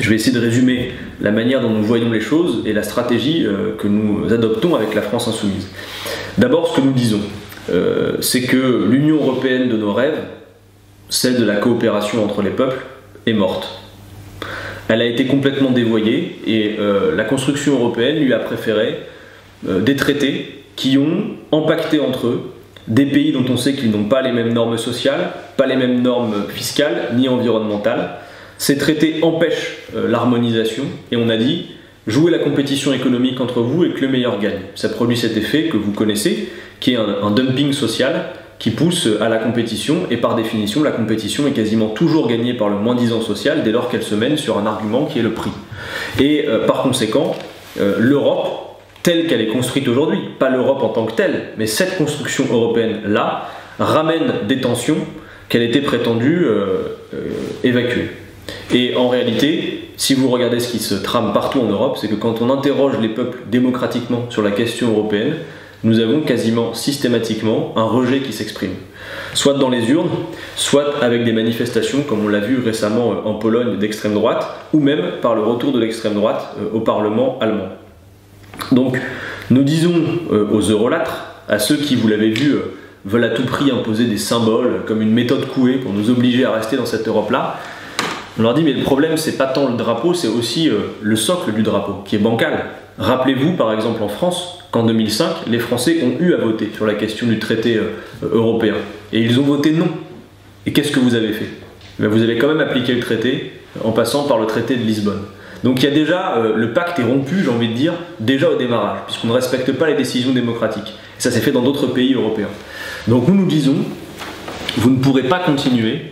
Je vais essayer de résumer la manière dont nous voyons les choses et la stratégie que nous adoptons avec la France Insoumise. D'abord, ce que nous disons, c'est que l'Union européenne de nos rêves, celle de la coopération entre les peuples, est morte. Elle a été complètement dévoyée et la construction européenne lui a préféré des traités qui ont empaqueté entre eux des pays dont on sait qu'ils n'ont pas les mêmes normes sociales, pas les mêmes normes fiscales ni environnementales. Ces traités empêchent l'harmonisation et on a dit jouez la compétition économique entre vous et que le meilleur gagne. Ça produit cet effet que vous connaissez, qui est un dumping social qui pousse à la compétition et par définition la compétition est quasiment toujours gagnée par le moins-disant social dès lors qu'elle se mène sur un argument qui est le prix. Et par conséquent, l'Europe telle qu'elle est construite aujourd'hui, pas l'Europe en tant que telle, mais cette construction européenne-là ramène des tensions qu'elle était prétendue évacuer. Et en réalité, si vous regardez ce qui se trame partout en Europe, c'est que quand on interroge les peuples démocratiquement sur la question européenne, nous avons quasiment systématiquement un rejet qui s'exprime. Soit dans les urnes, soit avec des manifestations, comme on l'a vu récemment en Pologne d'extrême droite, ou même par le retour de l'extrême droite au Parlement allemand. Donc, nous disons aux eurolâtres, à ceux qui, vous l'avez vu, veulent à tout prix imposer des symboles comme une méthode couée pour nous obliger à rester dans cette Europe-là, on leur dit mais le problème c'est pas tant le drapeau, c'est aussi le socle du drapeau qui est bancal. Rappelez-vous par exemple en France qu'en 2005 les Français ont eu à voter sur la question du traité européen et ils ont voté non. Et qu'est-ce que vous avez fait? Vous avez quand même appliqué le traité en passant par le traité de Lisbonne. Donc il y a déjà, le pacte est rompu, j'ai envie de dire, déjà au démarrage, puisqu'on ne respecte pas les décisions démocratiques. Et ça s'est fait dans d'autres pays européens. Donc nous disons, vous ne pourrez pas continuer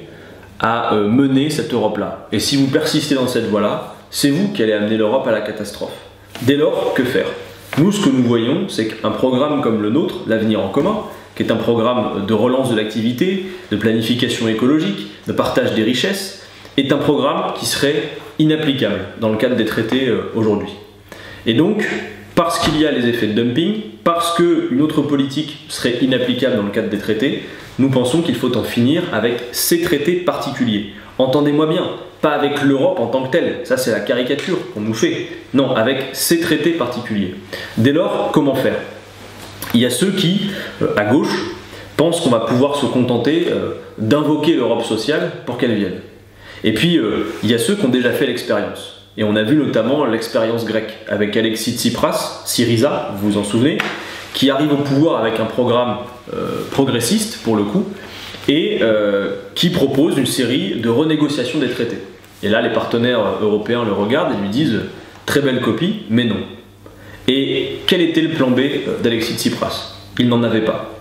à mener cette Europe-là. Et si vous persistez dans cette voie-là, c'est vous qui allez amener l'Europe à la catastrophe. Dès lors, que faire? Nous, ce que nous voyons, c'est qu'un programme comme le nôtre, l'Avenir en commun, qui est un programme de relance de l'activité, de planification écologique, de partage des richesses, est un programme qui serait inapplicable dans le cadre des traités aujourd'hui. Et donc, parce qu'il y a les effets de dumping, parce qu'une autre politique serait inapplicable dans le cadre des traités, nous pensons qu'il faut en finir avec ces traités particuliers. Entendez-moi bien, pas avec l'Europe en tant que telle, ça c'est la caricature qu'on nous fait. Non, avec ces traités particuliers. Dès lors, comment faire? Il y a ceux qui, à gauche, pensent qu'on va pouvoir se contenter d'invoquer l'Europe sociale pour qu'elle vienne. Et puis, il y a ceux qui ont déjà fait l'expérience. Et on a vu notamment l'expérience grecque avec Alexis Tsipras, Syriza, vous vous en souvenez, qui arrive au pouvoir avec un programme progressiste, pour le coup, et qui propose une série de renégociations des traités. Et là, les partenaires européens le regardent et lui disent « très belle copie, mais non ». Et quel était le plan B d'Alexis Tsipras? Il n'en avait pas.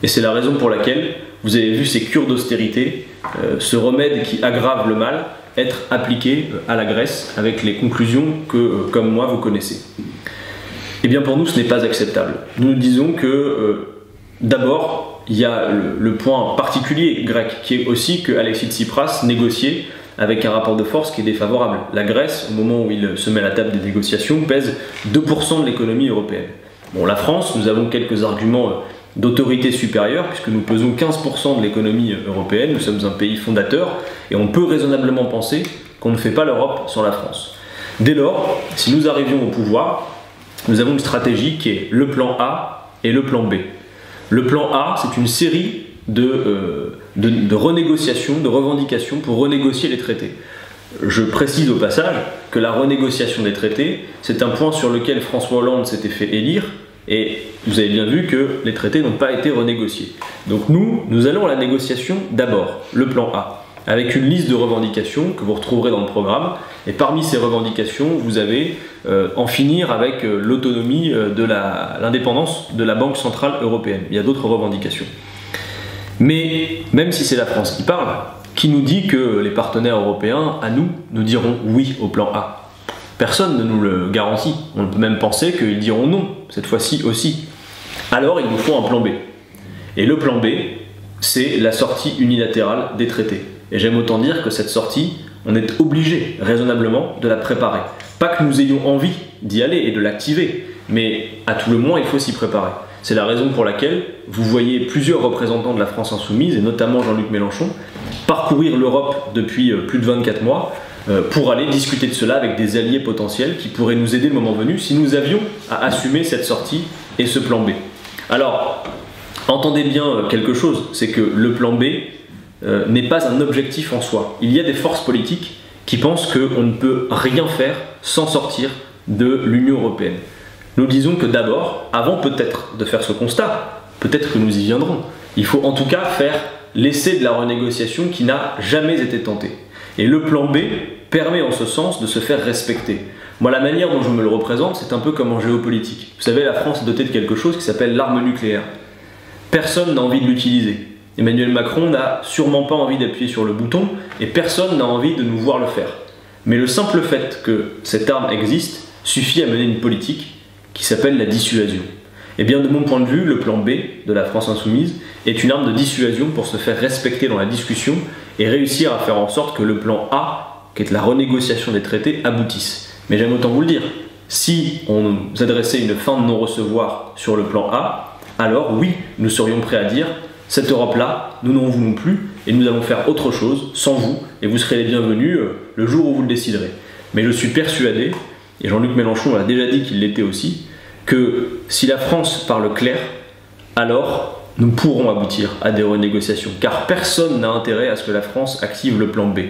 Et c'est la raison pour laquelle vous avez vu ces cures d'austérité, ce remède qui aggrave le mal, être appliqué à la Grèce avec les conclusions que, comme moi, vous connaissez. Eh bien pour nous, ce n'est pas acceptable. Nous disons que, d'abord, il y a le point particulier grec, qui est aussi que Alexis Tsipras négociait avec un rapport de force qui est défavorable. La Grèce, au moment où il se met à la table des négociations, pèse 2% de l'économie européenne. Bon, la France, nous avons quelques arguments d'autorité supérieure, puisque nous pesons 15% de l'économie européenne, nous sommes un pays fondateur, et on peut raisonnablement penser qu'on ne fait pas l'Europe sans la France. Dès lors, si nous arrivions au pouvoir, nous avons une stratégie qui est le plan A et le plan B. Le plan A, c'est une série de renégociations, de revendications pour renégocier les traités. Je précise au passage que la renégociation des traités, c'est un point sur lequel François Hollande s'était fait élire, et vous avez bien vu que les traités n'ont pas été renégociés. Donc nous allons à la négociation d'abord, le plan A, avec une liste de revendications que vous retrouverez dans le programme, et parmi ces revendications, vous avez en finir avec l'autonomie de l'indépendance de la Banque Centrale Européenne. Il y a d'autres revendications. Mais même si c'est la France qui parle, qui nous dit que les partenaires européens, à nous diront oui au plan A? Personne ne nous le garantit. On peut même penser qu'ils diront non, cette fois-ci aussi. Alors il nous faut un plan B. Et le plan B, c'est la sortie unilatérale des traités. Et j'aime autant dire que cette sortie, on est obligé, raisonnablement, de la préparer. Pas que nous ayons envie d'y aller et de l'activer, mais à tout le moins, il faut s'y préparer. C'est la raison pour laquelle vous voyez plusieurs représentants de la France Insoumise, et notamment Jean-Luc Mélenchon, parcourir l'Europe depuis plus de 24 mois pour aller discuter de cela avec des alliés potentiels qui pourraient nous aider le moment venu si nous avions à assumer cette sortie et ce plan B. Alors, entendez bien quelque chose, c'est que le plan B n'est pas un objectif en soi. Il y a des forces politiques qui pensent qu'on ne peut rien faire sans sortir de l'Union européenne. Nous disons que d'abord, avant peut-être de faire ce constat, peut-être que nous y viendrons, il faut en tout cas faire l'essai de la renégociation qui n'a jamais été tenté. Et le plan B permet en ce sens de se faire respecter. Moi, la manière dont je me le représente, c'est un peu comme en géopolitique. Vous savez, la France est dotée de quelque chose qui s'appelle l'arme nucléaire. Personne n'a envie de l'utiliser. Emmanuel Macron n'a sûrement pas envie d'appuyer sur le bouton et personne n'a envie de nous voir le faire. Mais le simple fait que cette arme existe suffit à mener une politique qui s'appelle la dissuasion. Et bien de mon point de vue, le plan B de la France insoumise est une arme de dissuasion pour se faire respecter dans la discussion et réussir à faire en sorte que le plan A, qui est la renégociation des traités, aboutisse. Mais j'aime autant vous le dire, si on nous adressait une fin de non-recevoir sur le plan A, alors oui, nous serions prêts à dire cette Europe-là, nous n'en voulons plus et nous allons faire autre chose sans vous et vous serez les bienvenus le jour où vous le déciderez. Mais je suis persuadé, et Jean-Luc Mélenchon a déjà dit qu'il l'était aussi, que si la France parle clair, alors nous pourrons aboutir à des renégociations, car personne n'a intérêt à ce que la France active le plan B.